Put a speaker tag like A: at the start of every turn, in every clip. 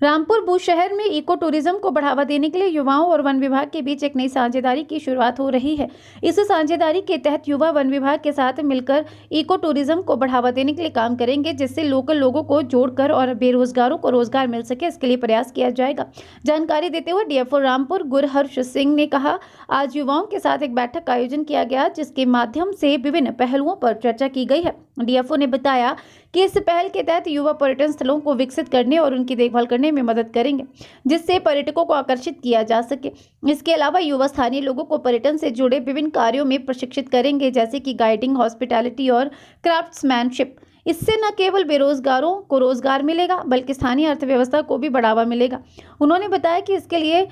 A: Rampur Bushehr में eco tourism को बढ़ावा देने के लिए युवाओं और वन विभाग के बीच एक नई साझेदारी की शुरुआत हो रही है। इस साझेदारी के तहत युवा वन विभाग के साथ मिलकर इको टूरिज्म को बढ़ावा देने के लिए काम करेंगे, जिससे लोकल लोगों को जोड़कर और बेरोजगारों को रोजगार मिल सके, इसके लिए प्रयास किया जाएगा। जानकारी देते हुए डीएफओ रामपुर गुरहर्ष सिंह ने कहा, आज युवाओं के साथ एक बैठक का आयोजन किया गया, जिसके माध्यम से विभिन्न पहलुओं पर चर्चा की गई है। डीएफओ ने बताया कि इस पहल के तहत युवा पर्यटन स्थलों को विकसित करने और उनकी देखभाल करने में मदद करेंगे, जिससे पर्यटकों को आकर्षित किया जा सके। इसके अलावा युवा स्थानीय लोगों को पर्यटन से जुड़े विभिन्न कार्यों में प्रशिक्षित करेंगे, जैसे कि गाइडिंग, हॉस्पिटैलिटी और क्राफ्ट्समैनशिप। इससे न केवल बेरोजगारों को रोजगार मिलेगा, बल्कि स्थानीय अर्थव्यवस्था को भी बढ़ावा मिलेगा। उन्होंने बताया कि इसके लिए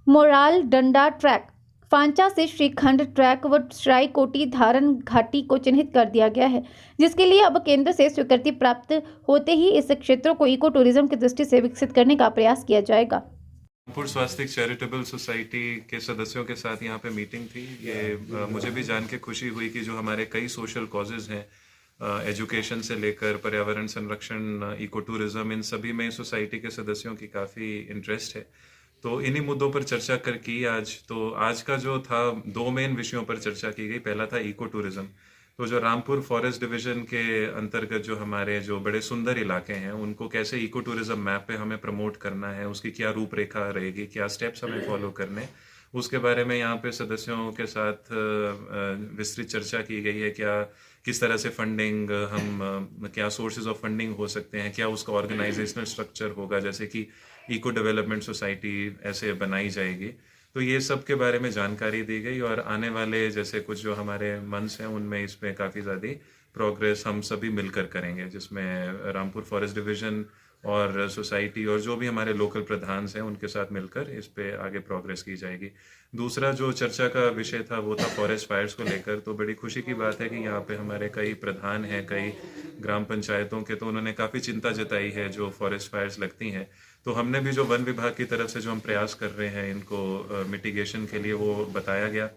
A: मोराल डंडा ट्रैक, फांचा से श्रीखंड ट्रैक व श्राईकोटी धारण घाटी को चिन्हित कर दिया गया है, जिसके लिए अब केंद्र से स्वीकृति प्राप्त होते ही इस क्षेत्रों को इको टूरिज्म की दृष्टि से विकसित करने का प्रयास किया जाएगा।
B: रामपुर स्वास्थ्य चैरिटेबल सोसाइटी के सदस्यों के साथ यहाँ पे मीटिंग थी। ये मुझे भी जान के खुशी हुई कि जो हमारे कई सोशल कॉजेज हैं, एजुकेशन से लेकर पर्यावरण संरक्षण, इको टूरिज्म, इन सभी में सोसाइटी के सदस्यों की काफ़ी इंटरेस्ट है। तो इन्हीं मुद्दों पर चर्चा कर की आज। तो आज का जो था, दो मेन विषयों पर चर्चा की गई। पहला था इको टूरिज्म। तो जो रामपुर फॉरेस्ट डिवीजन के अंतर्गत जो हमारे जो बड़े सुंदर इलाके हैं, उनको कैसे इको टूरिज्म मैप पे हमें प्रमोट करना है, उसकी क्या रूपरेखा रहेगी, क्या स्टेप्स हमें फॉलो करने, उसके बारे में यहाँ पे सदस्यों के साथ विस्तृत चर्चा की गई है। किस तरह से फंडिंग क्या सोर्सेज ऑफ फंडिंग हो सकते हैं, क्या उसका ऑर्गेनाइजेशनल स्ट्रक्चर होगा, जैसे कि इको डेवलपमेंट सोसाइटी ऐसे बनाई जाएगी। तो ये सब के बारे में जानकारी दी गई और आने वाले जैसे कुछ जो हमारे मंथ्स हैं, उनमें इस पे काफ़ी ज़्यादा प्रोग्रेस हम सभी मिलकर करेंगे, जिसमें रामपुर फॉरेस्ट डिवीजन और सोसाइटी और जो भी हमारे लोकल प्रधान हैं, उनके साथ मिलकर इस पे आगे प्रोग्रेस की जाएगी। दूसरा जो चर्चा का विषय था वो था फॉरेस्ट फायर्स को लेकर। तो बड़ी खुशी की बात है कि यहाँ पे हमारे कई प्रधान हैं, कई ग्राम पंचायतों के, तो उन्होंने काफ़ी चिंता जताई है जो फॉरेस्ट फायर्स लगती हैं। तो हमने भी जो वन विभाग की तरफ से जो हम प्रयास कर रहे हैं इनको मिटिगेशन के लिए, वो बताया गया।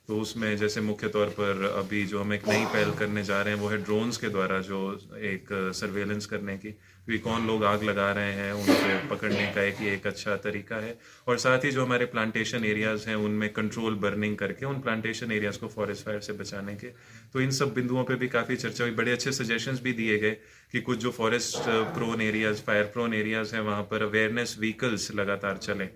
B: तो उसमें जैसे मुख्य तौर पर अभी जो हम एक नई पहल करने जा रहे हैं वो है ड्रोन्स के द्वारा जो एक सर्वेलेंस करने की, कि कौन लोग आग लगा रहे हैं उनको पकड़ने का एक अच्छा तरीका है। और साथ ही जो हमारे प्लांटेशन एरियाज हैं उनमें कंट्रोल बर्निंग करके उन प्लांटेशन एरियाज को फॉरेस्ट फायर से बचाने के। तो इन सब बिंदुओं पे भी काफ़ी चर्चा हुई। बड़े अच्छे सजेशंस भी दिए गए कि कुछ जो forest prone areas, fire prone areas हैं, वहाँ पर अवेयरनेस व्हीकल्स लगातार चलें।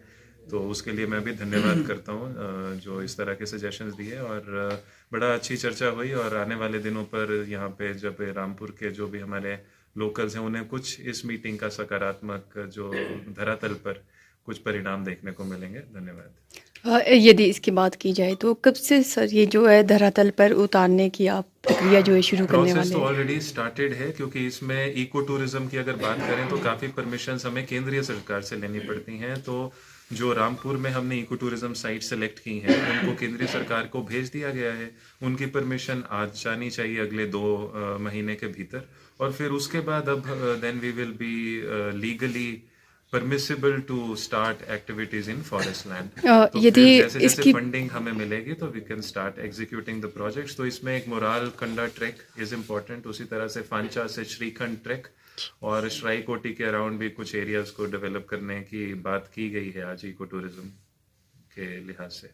B: तो उसके लिए मैं भी धन्यवाद करता हूँ जो इस तरह के सजेशंस दिए। और बड़ा अच्छी चर्चा हुई। और आने वाले दिनों पर यहाँ पे जब रामपुर के जो भी हमारे लोकल्स हैं, उन्हें कुछ इस मीटिंग का सकारात्मक जो धरातल पर कुछ परिणाम देखने को मिलेंगे। धन्यवाद।
C: यदि इसकी बात की जाए तो कब से सर ये जो है धरातल पर उतारने की आप प्रक्रिया जो है शुरू करने वाले हैं?
B: प्रोसेस तो ऑलरेडी स्टार्टेड है, क्योंकि इसमें इको टूरिज्म की अगर बात करें तो काफ़ी परमिशंस हमें केंद्रीय सरकार से लेनी पड़ती हैं। तो जो रामपुर में हमने इको टूरिज्म साइट सेलेक्ट की हैं, उनको केंद्रीय सरकार को भेज दिया गया है। उनकी परमिशन आज जानी चाहिए अगले 2 महीने के भीतर। और फिर उसके बाद अब then we will be legally permissible to start activities in forest land। तो
C: यदि
B: जैसे
C: इसकी
B: फंडिंग हमें मिलेगी तो we can start executing the projects। तो इसमें एक moral conduct is important, उसी तरह से फांचा से श्रीखंड ट्रैक और श्राईकोटी के अराउंड भी कुछ एरियाज को डेवलप करने की बात की गई है आज इको टूरिज्म के लिहाज से।